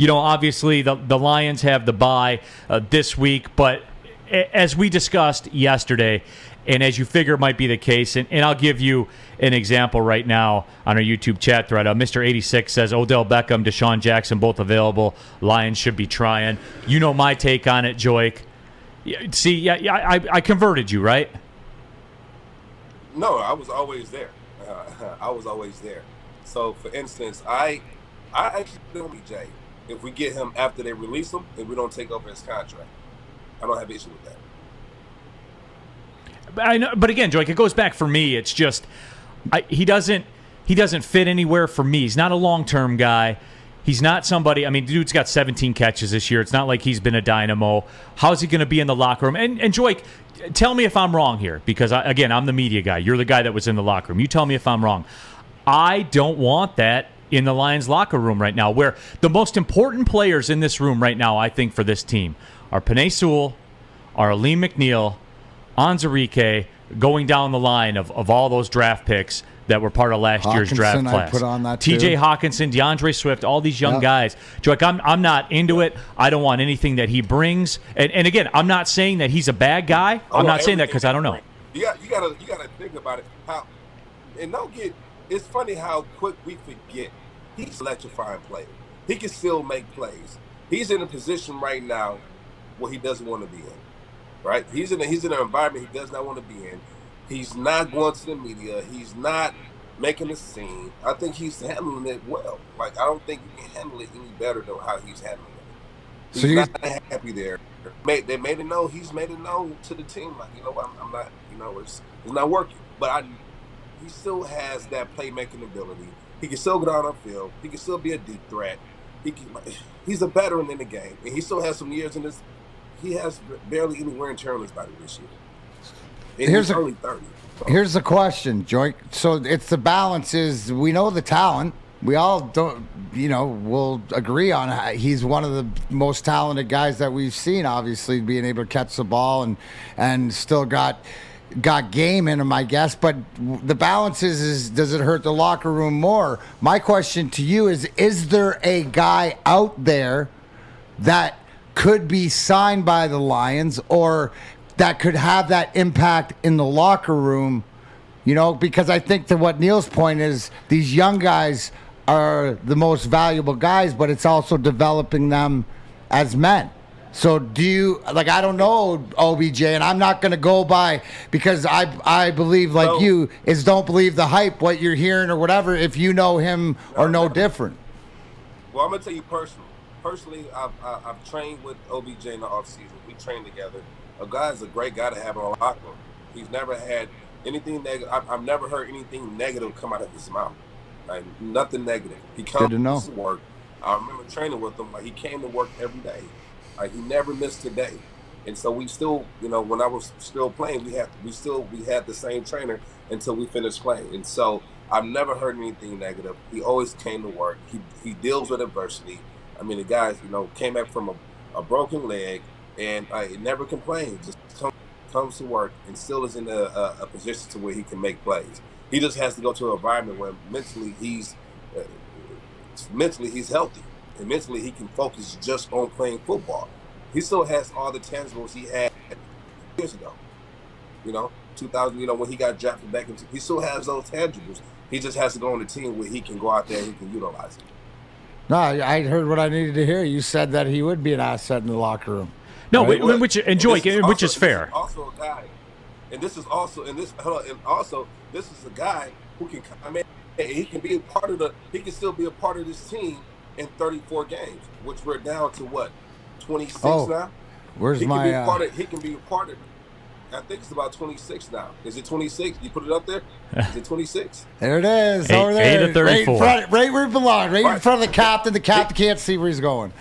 obviously the Lions have the bye this week, but as we discussed yesterday, and as you figure might be the case, and I'll give you an example right now on our YouTube chat thread. Mr. 86 says Odell Beckham, Deshaun Jackson, both available. Lions should be trying. You know my take on it, Joique. See, I converted you, right? No, I was always there. I was always there. So, for instance, I actually don't BJ. If we get him after they release him, and we don't take over his contract, I don't have an issue with that. I know, but again, Joique, it goes back for me. It's just he doesn't fit anywhere for me. He's not a long-term guy. He's not somebody. I mean, the dude's got 17 catches this year. It's not like he's been a dynamo. How's he going to be in the locker room? And Joique, tell me if I'm wrong here, because again, I'm the media guy. You're the guy that was in the locker room. You tell me if I'm wrong. I don't want that in the Lions locker room right now, where the most important players in this room right now, I think, for this team are Penei Sewell, are Aleem McNeil, Onwuzurike, going down the line of all those draft picks that were part of last year's draft class. I put on that T.J. too. Hawkinson, DeAndre Swift, all these young guys. Joique, I'm not into it. I don't want anything that he brings. And again, I'm not saying that he's a bad guy. I'm not saying that because I don't know. You gotta think about it. It's funny how quick we forget. He's an electrifying player. He can still make plays. He's in a position right now where he doesn't want to be in. Right? He's in an environment he does not want to be in. He's not going to the media. He's not making a scene. I think he's handling it well. Like, I don't think you can handle it any better than how he's handling it. He's not happy there. They made it known. He's made it known to the team. Like, I'm not. It's not working. But he still has that playmaking ability. He can still go down on field. He can still be a deep threat. He's a veteran in the game, and he still has some years in this. He has barely any wear and tear on his body this year. He's early 30. So. Here's the question, Joique. So it's the balance is we know the talent. We all don't, we'll agree on he's one of the most talented guys that we've seen, obviously, being able to catch the ball and still got game in him, I guess. But the balance is does it hurt the locker room more? My question to you is there a guy out there that could be signed by the Lions or that could have that impact in the locker room, because I think that what Neal's point is these young guys are the most valuable guys, but it's also developing them as men. So do you, I don't know, OBJ, and I'm not going to go by, because I believe, don't believe the hype, what you're hearing or whatever, if you know him or no different. Well, I'm going to tell you personally, I've trained with OBJ in the offseason. We trained together. A guy's a great guy to have in a locker room. He's never had anything negative. I've never heard anything negative come out of his mouth. Like, nothing negative. He comes to work. I remember training with him. Like, he came to work every day. Like, he never missed a day. And so we still, when I was still playing, we had the same trainer until we finished playing. And so I've never heard anything negative. He always came to work. He deals with adversity. I mean, the guy, came back from a broken leg and never complained. Just comes to work and still is in a position to where he can make plays. He just has to go to an environment where mentally he's healthy and mentally he can focus just on playing football. He still has all the tangibles he had years ago. 2000, when he got drafted back into, he still has those tangibles. He just has to go on a team where he can go out there and he can utilize it. No, I heard what I needed to hear. You said that he would be an asset in the locker room. No, right? which is fair. Also a guy, this is a guy who can come in and he can be a part of he can still be a part of this team in 34 games, which we're down to 26 now. Where's he my? He can be a part of. I think it's about 26 now. Is it 26? You put it up there? Is it 26? There it is. Over there. 8 of 34. Right where it belongs. Right in front of the captain. The captain can't see where he's going.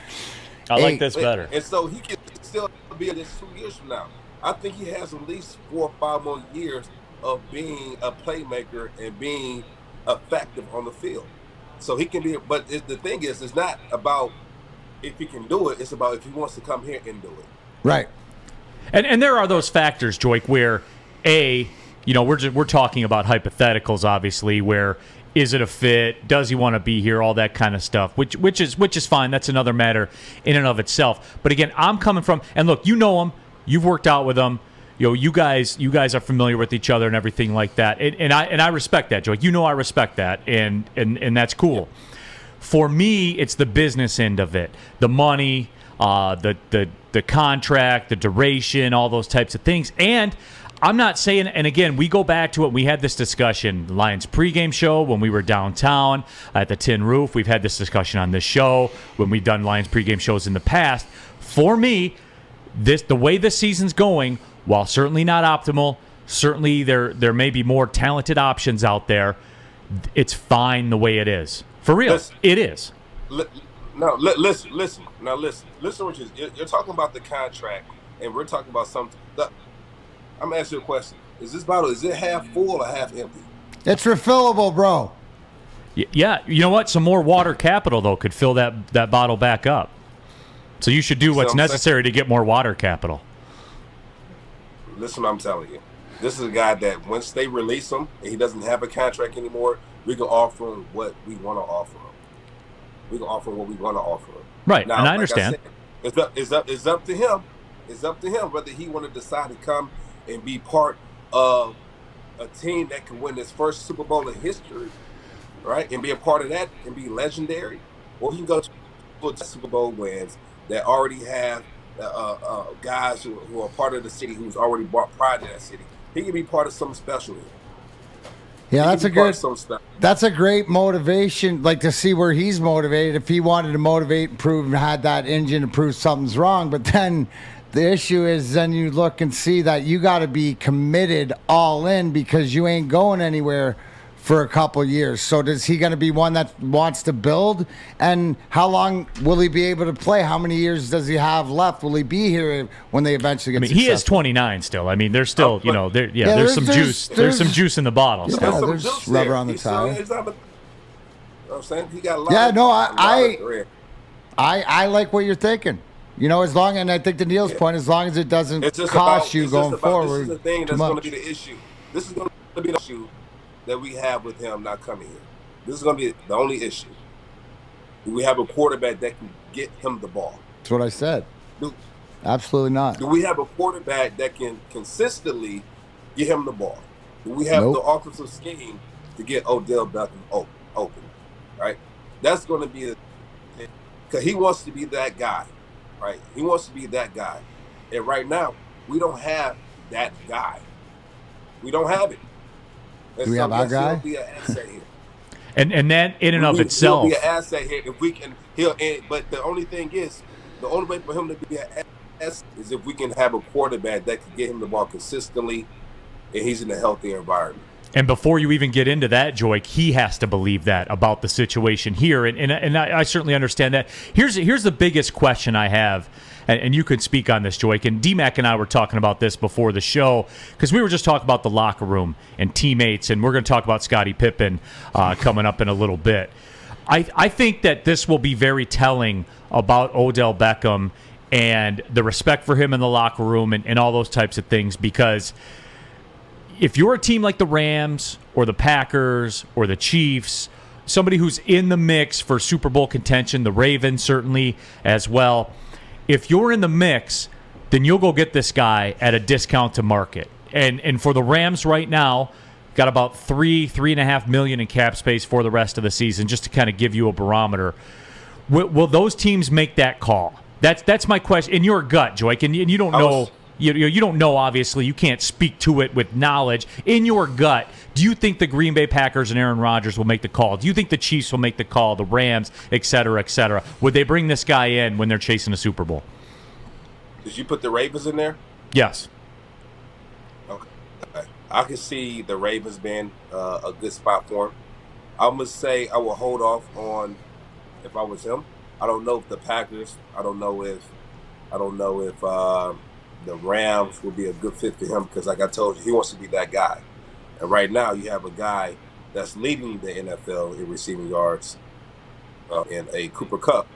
I like this better. And so he can still be in this 2 years from now. I think he has at least 4 or 5 more years of being a playmaker and being effective on the field. So he can be, but the thing is, it's not about if he can do it. It's about if he wants to come here and do it. Right. And there are those factors, Joique, where we're talking about hypotheticals, obviously, where Is it a fit? Does he want to be here? All that kind of stuff, which is fine. That's another matter in and of itself. But again, I'm coming from, and look, you know him. You've worked out with him. You guys are familiar with each other and everything like that. And I respect that, Joique. I respect that, and that's cool. For me, it's the business end of it, the money, the contract, the duration, all those types of things. And I'm not saying, and again, we go back to it. We had this discussion, the Lions pregame show when we were downtown at the Tin Roof. We've had this discussion on this show when we've done Lions pregame shows in the past. For me, the way this season's going, while certainly not optimal, certainly there may be more talented options out there. It's fine the way it is. For real, it is. Listen. Now listen, Richard. You're talking about the contract, and we're talking about something. I'm gonna ask you a question. Is this bottle, is it half full or half empty? It's refillable, bro. Yeah, you know what? Some more water capital, though, could fill that bottle back up. So you should do what's necessary to get more water capital. Listen what I'm telling you. This is a guy that once they release him and he doesn't have a contract anymore, we can offer him what we want to offer him. We can offer him what we want to offer him. Right, now, and I understand. It's up to him. It's up to him whether he want to decide to come and be part of a team that can win his first Super Bowl in history, right? And be a part of that and be legendary. Or he can go to Super Bowl wins that already have guys who are part of the city who's already brought pride to that city. He can be part of something special here. Yeah, that's a great motivation, like to see where he's motivated. If he wanted to motivate and prove and had that engine to prove something's wrong, but then the issue is then you look and see that you got to be committed all in because you ain't going anywhere for a couple years. So is he going to be one that wants to build? And how long will he be able to play? How many years does he have left? Will he be here when they eventually get successful? He is 29 still. I mean, there's still, there's some juice. There's some juice in the bottle. Yeah, Still. there's rubber on the tire. You know what I'm saying? He got a lot. Yeah, no, I like what you're thinking. You know, and I think to Neal's point, as long as it doesn't cost you going forward. This is the thing that's going to be the issue. This is going to be the issue that we have with him not coming here. This is going to be the only issue. Do we have a quarterback that can get him the ball? That's what I said. Absolutely not. Do we have a quarterback that can consistently get him the ball? Do we have the offensive scheme to get Odell Beckham open? Right? That's going to be because he wants to be that guy. Right? He wants to be that guy. And right now, we don't have that guy. We don't have it. And do we have our guy? He'll be an asset here. And that in and of itself. He'll be an asset here if we can. But the only thing is, the only way for him to be an asset is if we can have a quarterback that can get him the ball consistently, and he's in a healthy environment. And before you even get into that, Joique, he has to believe that about the situation here, and I certainly understand that. Here's the biggest question I have, and you could speak on this, Joique. And D-Mac and I were talking about this before the show because we were just talking about the locker room and teammates, and we're going to talk about Scottie Pippen coming up in a little bit. I think that this will be very telling about Odell Beckham and the respect for him in the locker room and all those types of things because if you're a team like the Rams or the Packers or the Chiefs, somebody who's in the mix for Super Bowl contention, the Ravens certainly as well, if you're in the mix, then you'll go get this guy at a discount to market. And for the Rams right now, got about $3.5 million in cap space for the rest of the season, just to kind of give you a barometer. Will those teams make that call? That's my question. In your gut, Joique, and you don't know. You don't know, obviously. You can't speak to it with knowledge. In your gut, do you think the Green Bay Packers and Aaron Rodgers will make the call? Do you think the Chiefs will make the call, the Rams, et cetera, et cetera? Would they bring this guy in when they're chasing a Super Bowl? Did you put the Ravens in there? Yes. Okay. I can see the Ravens being a good spot for him. I must say I will hold off on if I was him. I don't know if the Packers, I don't know if the Rams would be a good fit for him because, like I told you, he wants to be that guy. And right now, you have a guy that's leading the NFL in receiving yards in a Cooper Kupp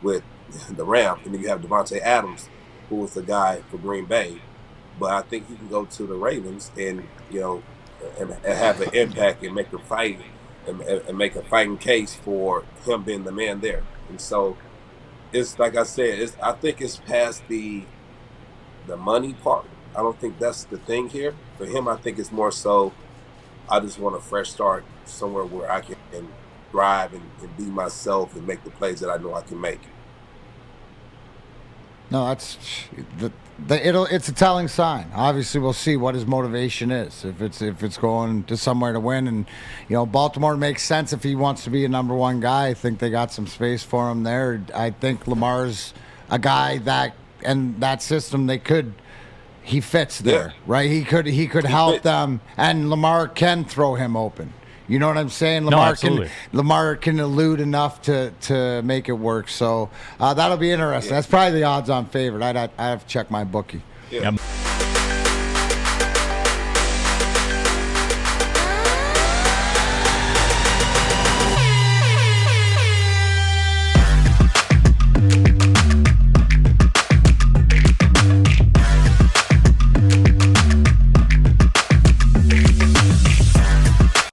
with the Rams. And then you have Devontae Adams, who was the guy for Green Bay. But I think he can go to the Ravens and, and have an impact and make them fight and make a fighting case for him being the man there. And so it's like I said, I think it's past the money part. I don't think that's the thing here. For him, I think it's more so I just want a fresh start somewhere where I can thrive and be myself and make the plays that I know I can make. No, that's it's a telling sign. Obviously, we'll see what his motivation is. If it's going to somewhere to win, and Baltimore makes sense if he wants to be a number one guy. I think they got some space for him there. I think Lamar's a guy that and that system he fits there, right? He could help them, and Lamar can throw him open. You know what I'm saying? Lamar can elude enough to make it work. So that'll be interesting. That's probably the odds-on favorite. I'd have to check my bookie. Yeah.